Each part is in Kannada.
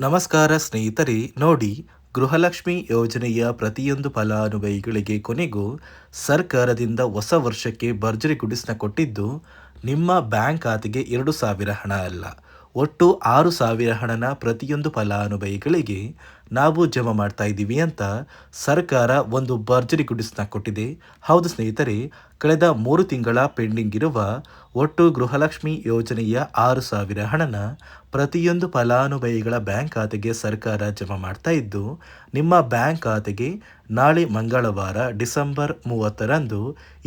ನಮಸ್ಕಾರ ಸ್ನೇಹಿತರೆ, ನೋಡಿ, ಗೃಹಲಕ್ಷ್ಮಿ ಯೋಜನೆಯ ಪ್ರತಿಯೊಂದು ಫಲಾನುಭವಿಗಳಿಗೆ ಕೊನೆಗೂ ಸರ್ಕಾರದಿಂದ ಹೊಸ ವರ್ಷಕ್ಕೆ ಭರ್ಜರಿ ಗುಡಿಸನ ಕೊಟ್ಟಿದ್ದು ನಿಮ್ಮ ಬ್ಯಾಂಕ್ ಖಾತೆಗೆ 2,000 ಹಣ ಅಲ್ಲ, ಒಟ್ಟು 6,000 ಹಣನ ಪ್ರತಿಯೊಂದು ಫಲಾನುಭವಿಗಳಿಗೆ ನಾವು ಜಮಾ ಮಾಡ್ತಾ ಇದ್ದೀವಿ ಅಂತ ಸರ್ಕಾರ ಒಂದು ಭರ್ಜರಿ ಗುಡಿಸನ ಕೊಟ್ಟಿದೆ. ಹೌದು ಸ್ನೇಹಿತರೆ, ಕಳೆದ 3 ತಿಂಗಳ ಪೆಂಡಿಂಗ್ ಇರುವ ಒಟ್ಟು ಗೃಹಲಕ್ಷ್ಮಿ ಯೋಜನೆಯ 6,000 ಹಣನ ಪ್ರತಿಯೊಂದು ಫಲಾನುಭವಿಗಳ ಬ್ಯಾಂಕ್ ಖಾತೆಗೆ ಸರ್ಕಾರ ಜಮಾ ಮಾಡ್ತಾ ಇದ್ದು, ನಿಮ್ಮ ಬ್ಯಾಂಕ್ ಖಾತೆಗೆ ನಾಳೆ ಮಂಗಳವಾರ ಡಿಸೆಂಬರ್ 30ರಂದು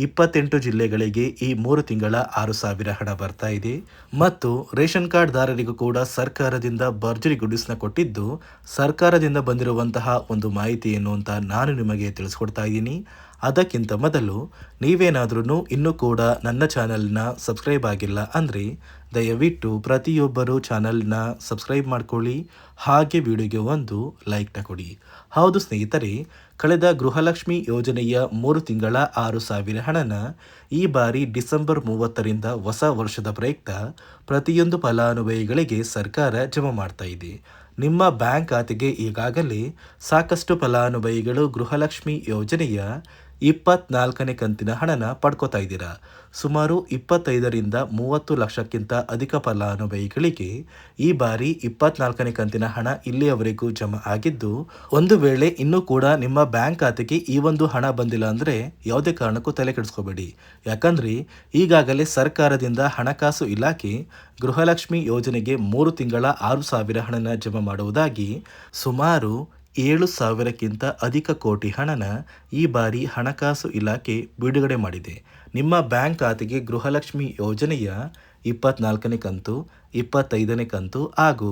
28 ಜಿಲ್ಲೆಗಳಿಗೆ ಈ 3 ತಿಂಗಳ 6,000 ಹಣ ಬರ್ತಾ ಇದೆ. ಮತ್ತು ರೇಷನ್ ಕಾರ್ಡ್ ದಾರರಿಗೂ ಕೂಡ ಸರ್ಕಾರದಿಂದ ಭರ್ಜರಿ ಗುಡಿಸನ ಕೊಟ್ಟಿದ್ದು, ಸರ್ಕಾರದಿಂದ ಬಂದಿರುವಂತಹ ಒಂದು ಮಾಹಿತಿ ಏನು ಅಂತ ನಾನು ನಿಮಗೆ ತಿಳಿಸ್ಕೊಡ್ತಾ ಇದ್ದೀನಿ. ಅದಕ್ಕಿಂತ ಮೊದಲು ನೀವೇನಾದ್ರೂ ಇನ್ನೂ ಕೂಡ ನನ್ನ ಚಾನಲ್ನ ಸಬ್ಸ್ಕ್ರೈಬ್ ಆಗಿಲ್ಲ ಅಂದರೆ ದಯವಿಟ್ಟು ಪ್ರತಿಯೊಬ್ಬರು ಚಾನಲ್ನ ಸಬ್ಸ್ಕ್ರೈಬ್ ಮಾಡ್ಕೊಳ್ಳಿ, ಹಾಗೆ ವಿಡಿಯೋಗೆ ಒಂದು ಲೈಕ್ನ ಕೊಡಿ. ಹೌದು ಸ್ನೇಹಿತರೆ, ಕಳೆದ ಗೃಹಲಕ್ಷ್ಮಿ ಯೋಜನೆಯ 3 ತಿಂಗಳ 6,000 ಹಣನ ಈ ಬಾರಿ ಡಿಸೆಂಬರ್ 30ರಿಂದ ಹೊಸ ವರ್ಷದ ಪ್ರಯುಕ್ತ ಪ್ರತಿಯೊಂದು ಫಲಾನುಭವಿಗಳಿಗೆ ಸರ್ಕಾರ ಜಮಾ ಮಾಡ್ತಾ ಇದೆ. ನಿಮ್ಮ ಬ್ಯಾಂಕ್ ಖಾತೆಗೆ ಈಗಾಗಲೇ ಸಾಕಷ್ಟು ಫಲಾನುಭವಿಗಳು ಗೃಹಲಕ್ಷ್ಮಿ ಯೋಜನೆಯ 24ನೇ ಕಂತಿನ ಹಣನ ಪಡ್ಕೋತಾ ಇದ್ದೀರಾ. ಸುಮಾರು 25ರಿಂದ 30 ಲಕ್ಷಕ್ಕಿಂತ ಅಧಿಕ ಫಲಾನುಭವಿಗಳಿಗೆ ಈ ಬಾರಿ 24ನೇ ಕಂತಿನ ಹಣ ಇಲ್ಲಿಯವರೆಗೂ ಜಮಾ ಆಗಿದ್ದು, ಒಂದು ವೇಳೆ ಇನ್ನೂ ಕೂಡ ನಿಮ್ಮ ಬ್ಯಾಂಕ್ ಖಾತೆಗೆ ಈ ಒಂದು ಹಣ ಬಂದಿಲ್ಲ ಅಂದರೆ ಯಾವುದೇ ಕಾರಣಕ್ಕೂ ತಲೆ ಕೆಡಿಸ್ಕೋಬೇಡಿ. ಯಾಕಂದರೆ ಈಗಾಗಲೇ ಸರ್ಕಾರದಿಂದ ಹಣಕಾಸು ಇಲಾಖೆ ಗೃಹಲಕ್ಷ್ಮಿ ಯೋಜನೆಗೆ 3 ತಿಂಗಳ 6,000 ಹಣನ ಜಮಾ ಮಾಡುವುದಾಗಿ ಸುಮಾರು 7,000ಕ್ಕಿಂತ ಅಧಿಕ ಕೋಟಿ ಹಣನ ಈ ಬಾರಿ ಹಣಕಾಸು ಇಲಾಖೆ ಬಿಡುಗಡೆ ಮಾಡಿದೆ. ನಿಮ್ಮ ಬ್ಯಾಂಕ್ ಖಾತೆಗೆ ಗೃಹಲಕ್ಷ್ಮಿ ಯೋಜನೆಯ 24ನೇ ಕಂತು, 25ನೇ ಕಂತು ಹಾಗೂ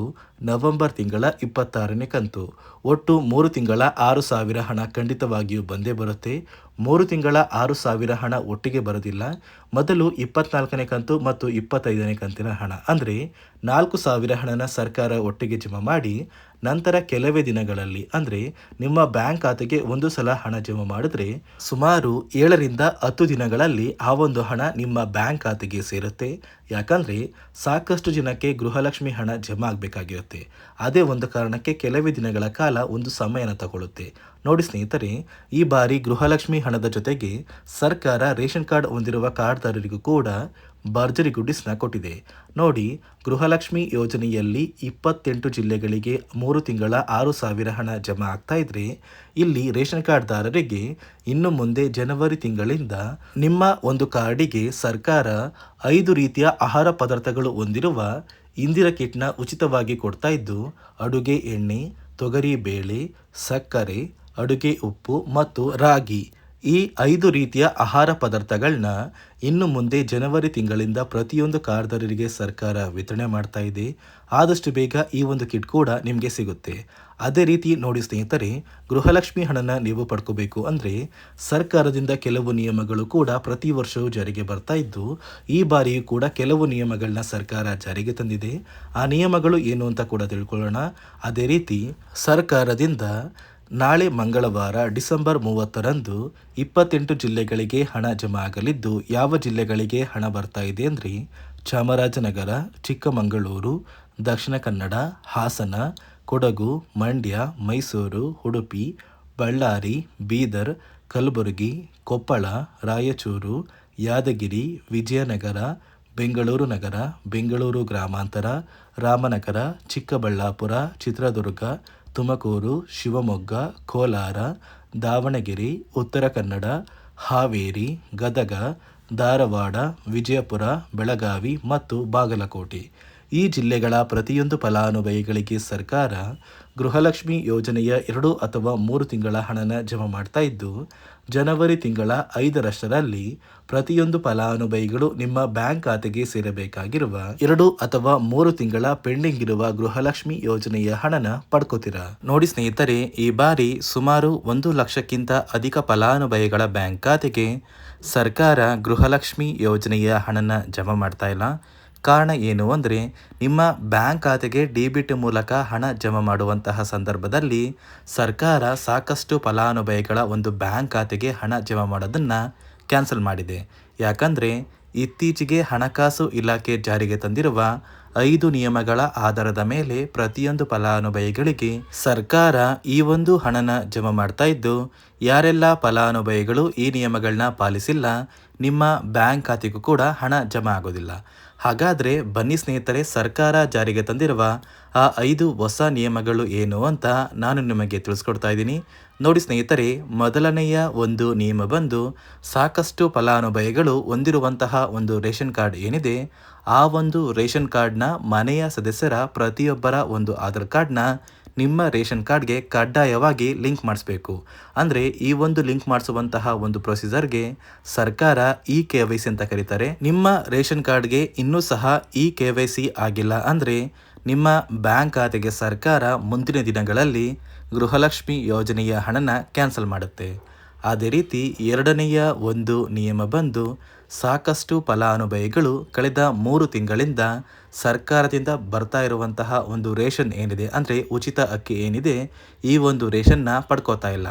ನವೆಂಬರ್ ತಿಂಗಳ 26ನೇ ಕಂತು, ಒಟ್ಟು 3 ತಿಂಗಳ 6,000 ಹಣ ಖಂಡಿತವಾಗಿಯೂ ಬಂದೇ ಬರುತ್ತೆ. 3 ತಿಂಗಳ 6,000 ಹಣ ಒಟ್ಟಿಗೆ ಬರೋದಿಲ್ಲ. ಮೊದಲು 24ನೇ ಕಂತು ಮತ್ತು 25ನೇ ಕಂತಿನ ಹಣ ಅಂದರೆ 4,000 ಹಣನ ಸರ್ಕಾರ ಒಟ್ಟಿಗೆ ಜಮಾ ಮಾಡಿ, ನಂತರ ಕೆಲವೇ ದಿನಗಳಲ್ಲಿ ಅಂದರೆ ನಿಮ್ಮ ಬ್ಯಾಂಕ್ ಖಾತೆಗೆ ಒಂದು ಸಲ ಹಣ ಜಮಾ ಮಾಡಿದ್ರೆ ಸುಮಾರು 7ರಿಂದ 10 ದಿನಗಳಲ್ಲಿ ಆ ಒಂದು ಹಣ ನಿಮ್ಮ ಬ್ಯಾಂಕ್ ಖಾತೆಗೆ ಸೇರುತ್ತೆ. ಯಾಕಂದರೆ ಸಾಕಷ್ಟು ಜನಕ್ಕೆ ಗೃಹಲಕ್ಷ್ಮಿ ಹಣ ಜಮಾ ಆಗಬೇಕಾಗಿರುತ್ತೆ. ಅದೇ ಒಂದು ಕಾರಣಕ್ಕೆ ಕೆಲವೇ ದಿನಗಳ ಕಾಲ ಒಂದು ಸಮಯನ ತಗೊಳ್ಳುತ್ತೆ. ನೋಡಿ ಸ್ನೇಹಿತರೆ, ಈ ಬಾರಿ ಗೃಹಲಕ್ಷ್ಮಿ ಹಣದ ಜೊತೆಗೆ ಸರ್ಕಾರ ರೇಷನ್ ಕಾರ್ಡ್ ಹೊಂದಿರುವ ಕಾರ್ಡ್ದಾರರಿಗೂ ಕೂಡ ಭರ್ಜರಿ ಗುಡಿಸನ ಕೊಟ್ಟಿದೆ. ನೋಡಿ, ಗೃಹಲಕ್ಷ್ಮಿ ಯೋಜನೆಯಲ್ಲಿ 28 ಜಿಲ್ಲೆಗಳಿಗೆ 3 ತಿಂಗಳ 6,000 ಹಣ ಜಮಾ ಆಗ್ತಾ ಇದ್ರೆ, ಇಲ್ಲಿ ರೇಷನ್ ಕಾರ್ಡ್ದಾರರಿಗೆ ಇನ್ನು ಮುಂದೆ ಜನವರಿ ತಿಂಗಳಿಂದ ನಿಮ್ಮ ಒಂದು ಕಾರ್ಡಿಗೆ ಸರ್ಕಾರ 5 ರೀತಿಯ ಆಹಾರ ಪದಾರ್ಥಗಳು ಹೊಂದಿರುವ ಇಂದಿರಾ ಕಿಟ್ನ ಉಚಿತವಾಗಿ ಕೊಡ್ತಾ ಇದ್ದು, ಅಡುಗೆ ಎಣ್ಣೆ, ತೊಗರಿ ಬೇಳೆ, ಸಕ್ಕರೆ, ಅಡುಗೆ ಉಪ್ಪು ಮತ್ತು ರಾಗಿ, ಈ 5 ರೀತಿಯ ಆಹಾರ ಪದಾರ್ಥಗಳನ್ನ ಇನ್ನು ಮುಂದೆ ಜನವರಿ ತಿಂಗಳಿಂದ ಪ್ರತಿಯೊಂದು ಕಾರ್ಡ್ದಾರರಿಗೆ ಸರ್ಕಾರ ವಿತರಣೆ ಮಾಡ್ತಾ ಇದೆ. ಆದಷ್ಟು ಬೇಗ ಈ ಒಂದು ಕಿಟ್ ಕೂಡ ನಿಮಗೆ ಸಿಗುತ್ತೆ. ಅದೇ ರೀತಿ ನೋಡಿ ಸ್ನೇಹಿತರೆ, ಗೃಹಲಕ್ಷ್ಮಿ ಹಣನ ನೀವು ಪಡ್ಕೋಬೇಕು ಅಂದರೆ ಸರ್ಕಾರದಿಂದ ಕೆಲವು ನಿಯಮಗಳು ಕೂಡ ಪ್ರತಿ ವರ್ಷವೂ ಜಾರಿಗೆ ಬರ್ತಾ ಇದ್ದು, ಈ ಬಾರಿಯೂ ಕೂಡ ಕೆಲವು ನಿಯಮಗಳನ್ನ ಸರ್ಕಾರ ಜಾರಿಗೆ ತಂದಿದೆ. ಆ ನಿಯಮಗಳು ಏನು ಅಂತ ಕೂಡ ತಿಳ್ಕೊಳ್ಳೋಣ. ಅದೇ ರೀತಿ ಸರ್ಕಾರದಿಂದ ನಾಳೆ ಮಂಗಳವಾರ ಡಿಸೆಂಬರ್ 30ರಂದು 28 ಜಿಲ್ಲೆಗಳಿಗೆ ಹಣ ಜಮಾ ಆಗಲಿದ್ದು, ಯಾವ ಜಿಲ್ಲೆಗಳಿಗೆ ಹಣ ಬರ್ತಾ ಇದೆ ಅಂದರೆ ಚಾಮರಾಜನಗರ, ಚಿಕ್ಕಮಗಳೂರು, ದಕ್ಷಿಣ ಕನ್ನಡ, ಹಾಸನ, ಕೊಡಗು, ಮಂಡ್ಯ, ಮೈಸೂರು, ಉಡುಪಿ, ಬಳ್ಳಾರಿ, ಬೀದರ್, ಕಲಬುರಗಿ, ಕೊಪ್ಪಳ, ರಾಯಚೂರು, ಯಾದಗಿರಿ, ವಿಜಯನಗರ, ಬೆಂಗಳೂರು ನಗರ, ಬೆಂಗಳೂರು ಗ್ರಾಮಾಂತರ, ರಾಮನಗರ, ಚಿಕ್ಕಬಳ್ಳಾಪುರ, ಚಿತ್ರದುರ್ಗ, ತುಮಕೂರು, ಶಿವಮೊಗ್ಗ, ಕೋಲಾರ, ದಾವಣಗೆರೆ, ಉತ್ತರ ಕನ್ನಡ, ಹಾವೇರಿ, ಗದಗ, ಧಾರವಾಡ, ವಿಜಯಪುರ, ಬೆಳಗಾವಿ ಮತ್ತು ಬಾಗಲಕೋಟೆ, ಈ ಜಿಲ್ಲೆಗಳ ಪ್ರತಿಯೊಂದು ಫಲಾನುಭವಿಗಳಿಗೆ ಸರ್ಕಾರ ಗೃಹಲಕ್ಷ್ಮಿ ಯೋಜನೆಯ 2 ಅಥವಾ 3 ತಿಂಗಳ ಹಣನ ಜಮಾ ಮಾಡ್ತಾ ಇದ್ದು, ಜನವರಿ ತಿಂಗಳ 5ರಷ್ಟರಲ್ಲಿ ಪ್ರತಿಯೊಂದು ಫಲಾನುಭವಿಗಳು ನಿಮ್ಮ ಬ್ಯಾಂಕ್ ಖಾತೆಗೆ ಸೇರಬೇಕಾಗಿರುವ 2 ಅಥವಾ 3 ತಿಂಗಳ ಪೆಂಡಿಂಗ್ ಇರುವ ಗೃಹಲಕ್ಷ್ಮಿ ಯೋಜನೆಯ ಹಣನ ಪಡ್ಕೋತೀರಾ. ನೋಡಿ ಸ್ನೇಹಿತರೆ, ಈ ಬಾರಿ ಸುಮಾರು 1 ಲಕ್ಷಕ್ಕಿಂತ ಅಧಿಕ ಫಲಾನುಭವಿಗಳ ಬ್ಯಾಂಕ್ ಖಾತೆಗೆ ಸರ್ಕಾರ ಗೃಹಲಕ್ಷ್ಮಿ ಯೋಜನೆಯ ಹಣನ ಜಮಾ ಮಾಡ್ತಾ ಇಲ್ಲ. ಕಾರಣ ಏನು ಅಂದರೆ, ನಿಮ್ಮ ಬ್ಯಾಂಕ್ ಖಾತೆಗೆ ಡೆಬಿಟ್ ಮೂಲಕ ಹಣ ಜಮಾ ಮಾಡುವಂತಹ ಸಂದರ್ಭದಲ್ಲಿ ಸರ್ಕಾರ ಸಾಕಷ್ಟು ಫಲಾನುಭವಿಗಳ ಒಂದು ಬ್ಯಾಂಕ್ ಖಾತೆಗೆ ಹಣ ಜಮಾ ಮಾಡೋದನ್ನು ಕ್ಯಾನ್ಸಲ್ ಮಾಡಿದೆ. ಯಾಕಂದರೆ ಇತ್ತೀಚೆಗೆ ಹಣಕಾಸು ಇಲಾಖೆ ಜಾರಿಗೆ ತಂದಿರುವ 5 ನಿಯಮಗಳ ಆಧಾರದ ಮೇಲೆ ಪ್ರತಿಯೊಂದು ಫಲಾನುಭವಿಗಳಿಗೆ ಸರ್ಕಾರ ಈ ಒಂದು ಹಣನ ಜಮಾ ಮಾಡ್ತಾ ಇದ್ದು, ಯಾರೆಲ್ಲ ಫಲಾನುಭವಿಗಳು ಈ ನಿಯಮಗಳನ್ನ ಪಾಲಿಸಿಲ್ಲ, ನಿಮ್ಮ ಬ್ಯಾಂಕ್ ಖಾತೆಗೂ ಕೂಡ ಹಣ ಜಮಾ ಆಗೋದಿಲ್ಲ. ಹಾಗಾದರೆ ಬನ್ನಿ ಸ್ನೇಹಿತರೆ, ಸರ್ಕಾರ ಜಾರಿಗೆ ತಂದಿರುವ ಆ 5 ಹೊಸ ನಿಯಮಗಳು ಏನು ಅಂತ ನಾನು ನಿಮಗೆ ತಿಳಿಸ್ಕೊಡ್ತಾ ಇದ್ದೀನಿ. ನೋಡಿ ಸ್ನೇಹಿತರೆ, ಮೊದಲನೆಯ ಒಂದು ನಿಯಮ ಬಂದು, ಸಾಕಷ್ಟು ಫಲಾನುಭವಿಗಳು ಹೊಂದಿರುವಂತಹ ಒಂದು ರೇಷನ್ ಕಾರ್ಡ್ ಏನಿದೆ, ಆ ಒಂದು ರೇಷನ್ ಕಾರ್ಡ್ನ ಮನೆಯ ಸದಸ್ಯರ ಪ್ರತಿಯೊಬ್ಬರ ಒಂದು ಆಧಾರ್ ಕಾರ್ಡ್ನ ನಿಮ್ಮ ರೇಷನ್ ಕಾರ್ಡ್ಗೆ ಕಡ್ಡಾಯವಾಗಿ ಲಿಂಕ್ ಮಾಡಿಸ್ಬೇಕು. ಅಂದರೆ ಈ ಒಂದು ಲಿಂಕ್ ಮಾಡಿಸುವಂತಹ ಒಂದು ಪ್ರೊಸೀಜರ್ಗೆ ಸರ್ಕಾರ KYC ಅಂತ ಕರೀತಾರೆ. ನಿಮ್ಮ ರೇಷನ್ ಕಾರ್ಡ್ಗೆ ಇನ್ನೂ ಸಹ KYC ಆಗಿಲ್ಲ ಅಂದರೆ ನಿಮ್ಮ ಬ್ಯಾಂಕ್ ಖಾತೆಗೆ ಸರ್ಕಾರ ಮುಂದಿನ ದಿನಗಳಲ್ಲಿ ಗೃಹಲಕ್ಷ್ಮಿ ಯೋಜನೆಯ ಹಣನ ಕ್ಯಾನ್ಸಲ್ ಮಾಡುತ್ತೆ. ಅದೇ ರೀತಿ ಎರಡನೆಯ ಒಂದು ನಿಯಮ ಬಂದು, ಸಾಕಷ್ಟು ಫಲಾನುಭವಿಗಳು ಕಳೆದ 3 ತಿಂಗಳಿಂದ ಸರ್ಕಾರದಿಂದ ಬರ್ತಾ ಇರುವಂತಹ ಒಂದು ರೇಷನ್ ಏನಿದೆ, ಅಂದರೆ ಉಚಿತ ಅಕ್ಕಿ ಏನಿದೆ, ಈ ಒಂದು ರೇಷನ್ನ ಪಡ್ಕೋತಾ ಇಲ್ಲ.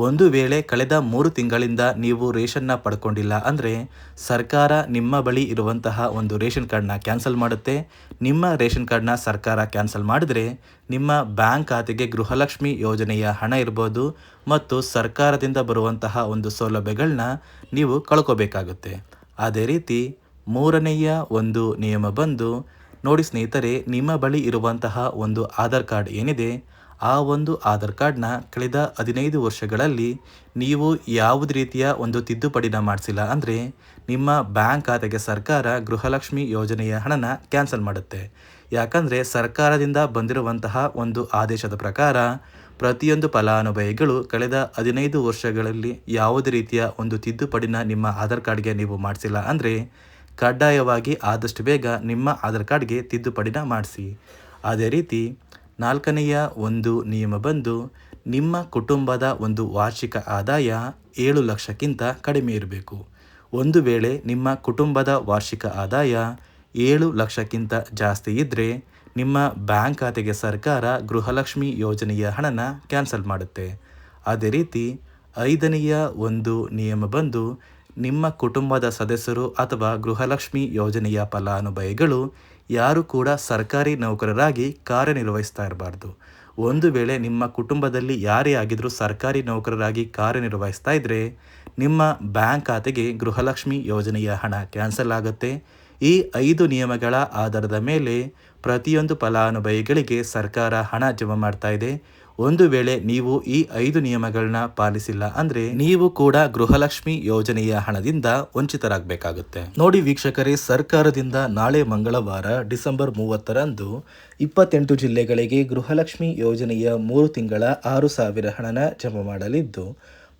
ಒಂದು ವೇಳೆ ಕಳೆದ 3 ತಿಂಗಳಿಂದ ನೀವು ರೇಷನ್ನ ಪಡ್ಕೊಂಡಿಲ್ಲ ಅಂದರೆ ಸರ್ಕಾರ ನಿಮ್ಮ ಬಳಿ ಇರುವಂತಹ ಒಂದು ರೇಷನ್ ಕಾರ್ಡ್ನ ಕ್ಯಾನ್ಸಲ್ ಮಾಡುತ್ತೆ. ನಿಮ್ಮ ರೇಷನ್ ಕಾರ್ಡ್ನ ಸರ್ಕಾರ ಕ್ಯಾನ್ಸಲ್ ಮಾಡಿದರೆ ನಿಮ್ಮ ಬ್ಯಾಂಕ್ ಖಾತೆಗೆ ಗೃಹಲಕ್ಷ್ಮಿ ಯೋಜನೆಯ ಹಣ ಇರ್ಬೋದು ಮತ್ತು ಸರ್ಕಾರದಿಂದ ಬರುವಂತಹ ಒಂದು ಸೌಲಭ್ಯಗಳನ್ನ ನೀವು ಕಳ್ಕೋಬೇಕಾಗುತ್ತೆ. ಅದೇ ರೀತಿ ಮೂರನೆಯ ಒಂದು ನಿಯಮ ಬಂದು, ನೋಡಿ ಸ್ನೇಹಿತರೆ, ನಿಮ್ಮ ಬಳಿ ಇರುವಂತಹ ಒಂದು ಆಧಾರ್ ಕಾರ್ಡ್ ಏನಿದೆ, ಆ ಒಂದು ಆಧಾರ್ ಕಾರ್ಡ್ನ ಕಳೆದ 15 ವರ್ಷಗಳಲ್ಲಿ ನೀವು ಯಾವುದೇ ರೀತಿಯ ಒಂದು ತಿದ್ದುಪಡಿನ ಮಾಡಿಸಿಲ್ಲ ಅಂದರೆ ನಿಮ್ಮ ಬ್ಯಾಂಕ್ ಖಾತೆಗೆ ಸರ್ಕಾರ ಗೃಹಲಕ್ಷ್ಮಿ ಯೋಜನೆಯ ಹಣನ ಕ್ಯಾನ್ಸಲ್ ಮಾಡುತ್ತೆ. ಯಾಕಂದರೆ ಸರ್ಕಾರದಿಂದ ಬಂದಿರುವಂತಹ ಒಂದು ಆದೇಶದ ಪ್ರಕಾರ ಪ್ರತಿಯೊಂದು ಫಲಾನುಭವಿಗಳು ಕಳೆದ 15 ವರ್ಷಗಳಲ್ಲಿ ಯಾವುದೇ ರೀತಿಯ ಒಂದು ತಿದ್ದುಪಡಿನ ನಿಮ್ಮ ಆಧಾರ್ ಕಾರ್ಡ್ಗೆ ನೀವು ಮಾಡಿಸಿಲ್ಲ ಅಂದರೆ ಕಡ್ಡಾಯವಾಗಿ ಆದಷ್ಟು ಬೇಗ ನಿಮ್ಮ ಆಧಾರ್ ಕಾರ್ಡ್ಗೆ ತಿದ್ದುಪಡಿನ ಮಾಡಿಸಿ. ಅದೇ ರೀತಿ ನಾಲ್ಕನೆಯ ಒಂದು ನಿಯಮ ಬಂದು, ನಿಮ್ಮ ಕುಟುಂಬದ ಒಂದು ವಾರ್ಷಿಕ ಆದಾಯ 7 ಲಕ್ಷಕ್ಕಿಂತ ಕಡಿಮೆ ಇರಬೇಕು. ಒಂದು ವೇಳೆ ನಿಮ್ಮ ಕುಟುಂಬದ ವಾರ್ಷಿಕ ಆದಾಯ 7 ಲಕ್ಷಕ್ಕಿಂತ ಜಾಸ್ತಿ ಇದ್ದರೆ ನಿಮ್ಮ ಬ್ಯಾಂಕ್ ಖಾತೆಗೆ ಸರ್ಕಾರ ಗೃಹಲಕ್ಷ್ಮಿ ಯೋಜನೆಯ ಹಣನ ಕ್ಯಾನ್ಸಲ್ ಮಾಡುತ್ತೆ. ಅದೇ ರೀತಿ ಐದನೆಯ ಒಂದು ನಿಯಮ ಬಂದು, ನಿಮ್ಮ ಕುಟುಂಬದ ಸದಸ್ಯರು ಅಥವಾ ಗೃಹಲಕ್ಷ್ಮಿ ಯೋಜನೆಯ ಫಲಾನುಭವಿಗಳು ಯಾರು ಕೂಡ ಸರ್ಕಾರಿ ನೌಕರರಾಗಿ ಕಾರ್ಯನಿರ್ವಹಿಸ್ತಾ ಇರಬಾರ್ದು. ಒಂದು ವೇಳೆ ನಿಮ್ಮ ಕುಟುಂಬದಲ್ಲಿ ಯಾರೇ ಆಗಿದ್ರೂ ಸರ್ಕಾರಿ ನೌಕರರಾಗಿ ಕಾರ್ಯನಿರ್ವಹಿಸ್ತಾ ಇದ್ದರೆ ನಿಮ್ಮ ಬ್ಯಾಂಕ್ ಖಾತೆಗೆ ಗೃಹಲಕ್ಷ್ಮಿ ಯೋಜನೆಯ ಹಣ ಕ್ಯಾನ್ಸಲ್ ಆಗುತ್ತೆ. ಈ 5 ನಿಯಮಗಳ ಆಧಾರದ ಮೇಲೆ ಪ್ರತಿಯೊಂದು ಫಲಾನುಭವಿಗಳಿಗೆ ಸರ್ಕಾರ ಹಣ ಜಮಾ ಮಾಡ್ತಾ ಇದೆ. ಒಂದು ವೇಳೆ ನೀವು ಈ 5 ನಿಯಮಗಳನ್ನ ಪಾಲಿಸಿಲ್ಲ ಅಂದರೆ ನೀವು ಕೂಡ ಗೃಹಲಕ್ಷ್ಮಿ ಯೋಜನೆಯ ಹಣದಿಂದ ವಂಚಿತರಾಗಬೇಕಾಗುತ್ತೆ. ನೋಡಿ ವೀಕ್ಷಕರೇ, ಸರ್ಕಾರದಿಂದ ನಾಳೆ ಮಂಗಳವಾರ ಡಿಸೆಂಬರ್ 30ರಂದು 28 ಜಿಲ್ಲೆಗಳಿಗೆ ಗೃಹಲಕ್ಷ್ಮಿ ಯೋಜನೆಯ 3 ತಿಂಗಳ 6,000 ಹಣನ ಜಮಾ ಮಾಡಲಿದ್ದು,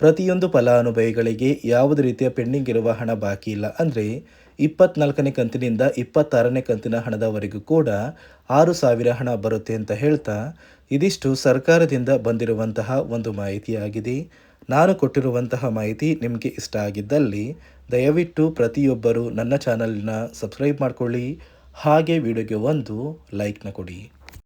ಪ್ರತಿಯೊಂದು ಫಲಾನುಭವಿಗಳಿಗೆ ಯಾವುದೇ ರೀತಿಯ ಪೆಂಡಿಂಗ್ ಇರುವ ಹಣ ಬಾಕಿ ಇಲ್ಲ ಅಂದರೆ 24ನೇ ಕಂತಿನಿಂದ 26ನೇ ಕಂತಿನ ಹಣದವರೆಗೂ ಕೂಡ 6,000 ಹಣ ಬರುತ್ತೆ ಅಂತ ಹೇಳ್ತಾ, ಇದಿಷ್ಟು ಸರ್ಕಾರದಿಂದ ಬಂದಿರುವಂತಹ ಒಂದು ಮಾಹಿತಿಯಾಗಿದೆ. ನಾನು ಕೊಟ್ಟಿರುವಂತಹ ಮಾಹಿತಿ ನಿಮಗೆ ಇಷ್ಟ ಆಗಿದ್ದಲ್ಲಿ ದಯವಿಟ್ಟು ಪ್ರತಿಯೊಬ್ಬರು ನನ್ನ ಚಾನಲ್ನ ಸಬ್ಸ್ಕ್ರೈಬ್ ಮಾಡಿಕೊಳ್ಳಿ, ಹಾಗೆ ವಿಡಿಯೋಗೆ ಒಂದು ಲೈಕ್ನ ಕೊಡಿ.